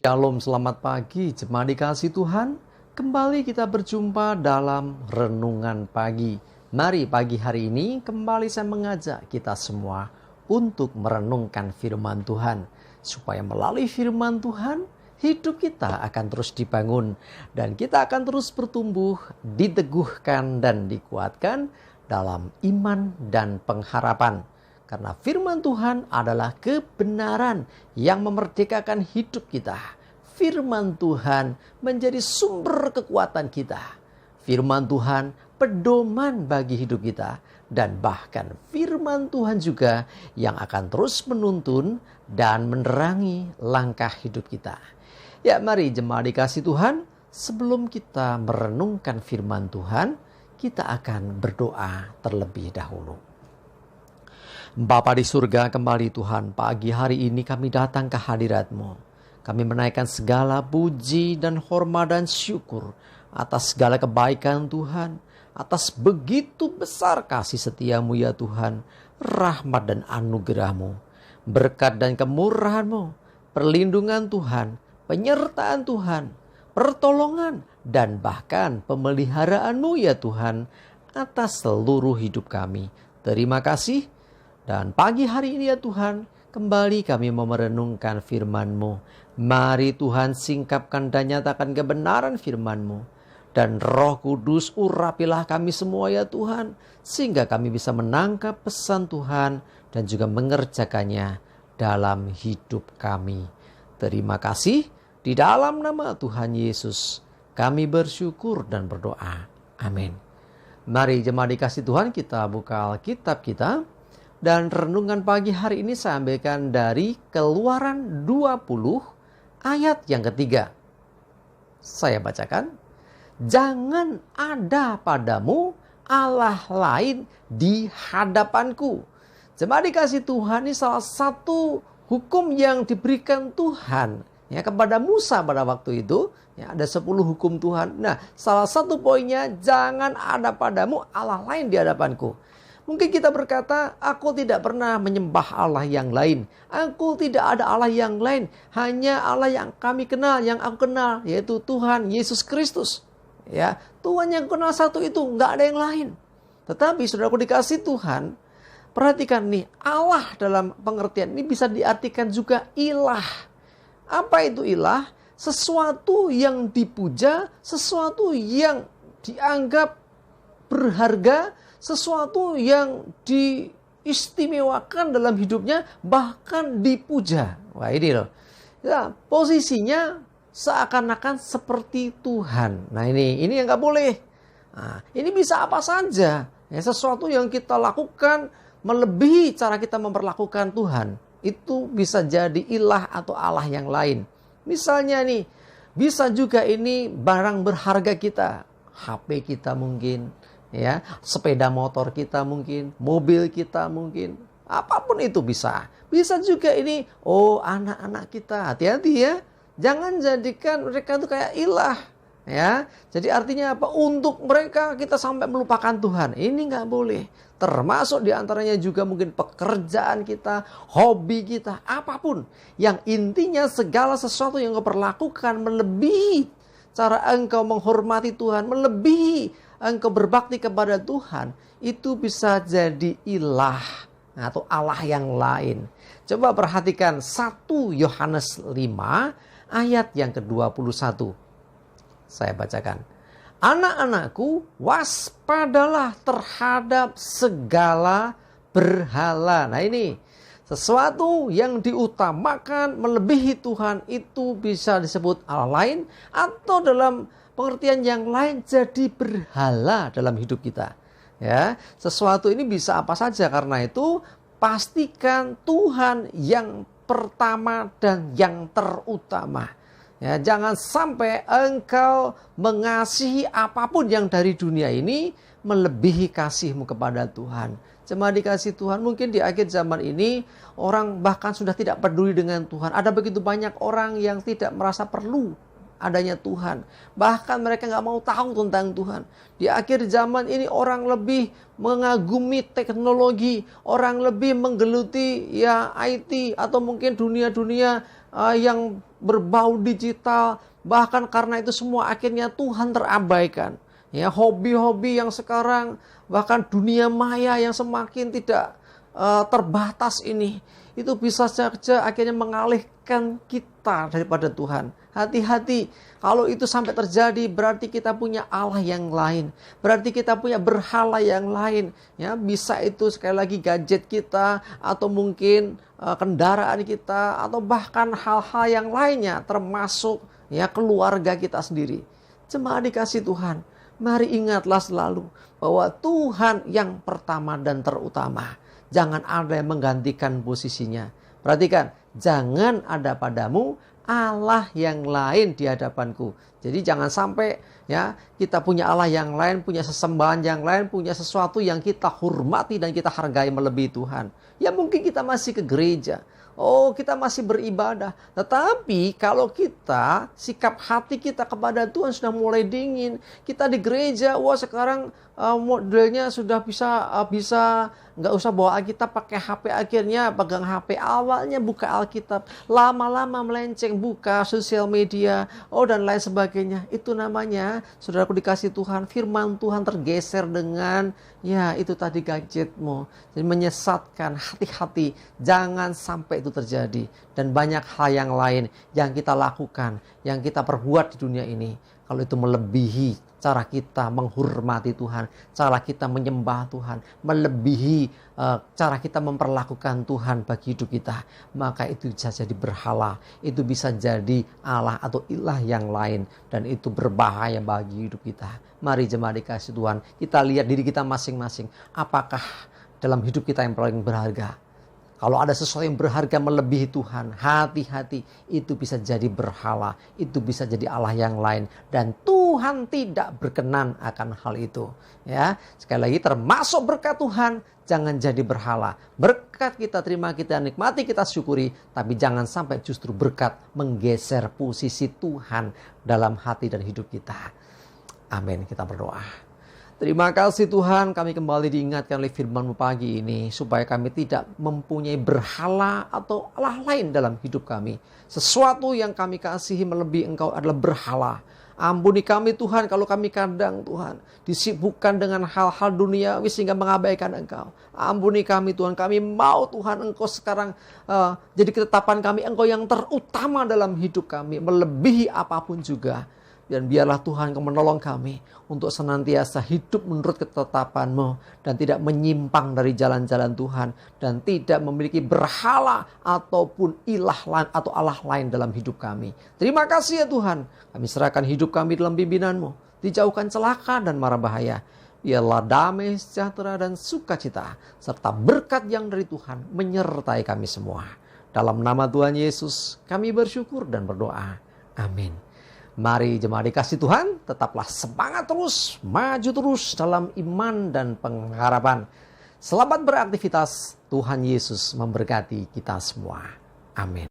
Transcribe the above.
Shalom, selamat pagi, jemaat dikasih Tuhan. Kembali kita berjumpa dalam renungan pagi. Mari pagi hari ini kembali saya mengajak kita semua untuk merenungkan firman Tuhan. Supaya melalui firman Tuhan, hidup kita akan terus dibangun. Dan kita akan terus bertumbuh, diteguhkan dan dikuatkan dalam iman dan pengharapan. Karena firman Tuhan adalah kebenaran yang memerdekakan hidup kita. Firman Tuhan menjadi sumber kekuatan kita. Firman Tuhan pedoman bagi hidup kita. Dan bahkan firman Tuhan juga yang akan terus menuntun dan menerangi langkah hidup kita. Ya, mari jemaat dikasih Tuhan, sebelum kita merenungkan firman Tuhan, kita akan berdoa terlebih dahulu. Bapa di surga, kembali Tuhan, pagi hari ini kami datang ke hadirat-Mu. Kami menaikkan segala puji dan hormat dan syukur atas segala kebaikan Tuhan, atas begitu besar kasih setia-Mu ya Tuhan, rahmat dan anugerah-Mu, berkat dan kemurahan-Mu, perlindungan Tuhan, penyertaan Tuhan, pertolongan dan bahkan pemeliharaan-Mu ya Tuhan atas seluruh hidup kami. Terima kasih. Dan pagi hari ini ya Tuhan, kembali kami mau merenungkan firman-Mu. Mari Tuhan singkapkan dan nyatakan kebenaran firman-Mu. Dan Roh Kudus urapilah kami semua ya Tuhan. Sehingga kami bisa menangkap pesan Tuhan dan juga mengerjakannya dalam hidup kami. Terima kasih. Di dalam nama Tuhan Yesus kami bersyukur dan berdoa. Amin. Mari jemaat dikasih Tuhan, kita buka Alkitab kita. Dan renungan pagi hari ini saya ambilkan dari Keluaran 20 ayat yang ketiga. Saya bacakan. Jangan ada padamu Allah lain di hadapanku. Jemaat dikasih Tuhan, ini salah satu hukum yang diberikan Tuhan ya kepada Musa pada waktu itu. Ya, ada 10 hukum Tuhan. Nah, salah satu poinnya, jangan ada padamu Allah lain di hadapanku. Mungkin kita berkata, aku tidak pernah menyembah Allah yang lain. Aku tidak ada Allah yang lain. Hanya Allah yang kami kenal, yang aku kenal, yaitu Tuhan Yesus Kristus. Ya, Tuhan yang kenal satu itu, nggak ada yang lain. Tetapi saudaraku dikasih Tuhan, perhatikan nih, Allah dalam pengertian ini bisa diartikan juga ilah. Apa itu ilah? Sesuatu yang dipuja, sesuatu yang dianggap berharga, sesuatu yang diistimewakan dalam hidupnya, bahkan dipuja. Wah, ini loh. Ya, posisinya seakan-akan seperti Tuhan. Nah, ini yang nggak boleh. Nah, ini bisa apa saja. Ya, sesuatu yang kita lakukan melebihi cara kita memperlakukan Tuhan. Itu bisa jadi ilah atau Allah yang lain. Misalnya nih, bisa juga ini barang berharga kita. HP kita mungkin. Ya, sepeda motor kita mungkin, mobil kita mungkin, apapun itu bisa. Bisa juga ini, anak-anak kita, hati-hati ya. Jangan jadikan mereka itu kayak ilah. Ya, jadi artinya apa? Untuk mereka kita sampai melupakan Tuhan. Ini nggak boleh. Termasuk diantaranya juga mungkin pekerjaan kita, hobi kita, apapun. Yang intinya segala sesuatu yang kau perlakukan melebihi cara engkau menghormati Tuhan, melebihi engkau berbakti kepada Tuhan, itu bisa jadi ilah atau Allah yang lain. Coba perhatikan 1 Yohanes 5 ayat yang ke-21. Saya bacakan. Anak-anakku, waspadalah terhadap segala berhala. Nah, ini sesuatu yang diutamakan melebihi Tuhan itu bisa disebut Allah lain, atau dalam pengertian yang lain jadi berhala dalam hidup kita. Ya, sesuatu ini bisa apa saja, karena itu pastikan Tuhan yang pertama dan yang terutama. Ya, jangan sampai engkau mengasihi apapun yang dari dunia ini melebihi kasihmu kepada Tuhan. Jemaat dikasih Tuhan, mungkin di akhir zaman ini orang bahkan sudah tidak peduli dengan Tuhan. Ada begitu banyak orang yang tidak merasa perlu adanya Tuhan. Bahkan mereka nggak mau tahu tentang Tuhan. Di akhir zaman ini orang lebih mengagumi teknologi, orang lebih menggeluti ya IT atau mungkin dunia-dunia yang berbau digital, bahkan karena itu semua akhirnya Tuhan terabaikan. Ya, hobi-hobi yang sekarang, bahkan dunia maya yang semakin tidak terbatas ini, itu bisa saja akhirnya mengalihkan kita daripada Tuhan. Hati-hati, kalau itu sampai terjadi berarti kita punya Allah yang lain, berarti kita punya berhala yang lain. Ya, bisa itu sekali lagi gadget kita, atau mungkin kendaraan kita, atau bahkan hal-hal yang lainnya, termasuk ya keluarga kita sendiri. Jemaat dikasih Tuhan, mari ingatlah selalu bahwa Tuhan yang pertama dan terutama. Jangan ada yang menggantikan posisinya. Perhatikan, jangan ada padamu Allah yang lain di hadapanku. Jadi jangan sampai ya kita punya Allah yang lain, punya sesembahan yang lain, punya sesuatu yang kita hormati dan kita hargai melebihi Tuhan. Ya mungkin kita masih ke gereja, kita masih beribadah. Tetapi kalau kita, sikap hati kita kepada Tuhan sudah mulai dingin. Kita di gereja, sekarang modelnya sudah bisa nggak usah bawa Alkitab, pakai HP, akhirnya pegang HP. Awalnya buka Alkitab, lama-lama melenceng, buka sosial media, dan lain sebagainya. Itu namanya, saudaraku dikasih Tuhan, firman Tuhan tergeser dengan itu tadi gadgetmu. Jadi menyesatkan. Hati-hati, jangan sampai itu terjadi. Dan banyak hal yang lain yang kita lakukan, yang kita perbuat di dunia ini, kalau itu melebihi cara kita menghormati Tuhan, cara kita menyembah Tuhan, melebihi cara kita memperlakukan Tuhan bagi hidup kita, maka itu bisa jadi berhala, itu bisa jadi Allah atau ilah yang lain, dan itu berbahaya bagi hidup kita. Mari jemaat dikasih Tuhan, kita lihat diri kita masing-masing. Apakah dalam hidup kita yang paling berharga? Kalau ada sesuatu yang berharga melebihi Tuhan, hati-hati, itu bisa jadi berhala, itu bisa jadi Allah yang lain, dan Tuhan tidak berkenan akan hal itu. Ya, sekali lagi, termasuk berkat Tuhan, jangan jadi berhala. Berkat kita terima, kita nikmati, kita syukuri, tapi jangan sampai justru berkat menggeser posisi Tuhan dalam hati dan hidup kita. Amin. Kita berdoa. Terima kasih Tuhan, kami kembali diingatkan oleh firman-Mu pagi ini, supaya kami tidak mempunyai berhala atau Allah lain dalam hidup kami. Sesuatu yang kami kasihi melebihi Engkau adalah berhala. Ampuni kami Tuhan kalau kami kadang Tuhan disibukkan dengan hal-hal duniawi sehingga mengabaikan Engkau. Ampuni kami Tuhan, kami mau Tuhan Engkau sekarang jadi ketetapan kami, Engkau yang terutama dalam hidup kami, melebihi apapun juga. Dan biarlah Tuhan Engkau menolong kami untuk senantiasa hidup menurut ketetapan-Mu dan tidak menyimpang dari jalan-jalan Tuhan dan tidak memiliki berhala ataupun ilah lain atau Allah lain dalam hidup kami. Terima kasih ya Tuhan. Kami serahkan hidup kami dalam pimpinan-Mu. Dijauhkan celaka dan mara bahaya. Biarlah damai, sejahtera dan sukacita serta berkat yang dari Tuhan menyertai kami semua. Dalam nama Tuhan Yesus kami bersyukur dan berdoa. Amin. Mari jemaat dikasih Tuhan, tetaplah semangat terus, maju terus dalam iman dan pengharapan. Selamat beraktivitas, Tuhan Yesus memberkati kita semua. Amin.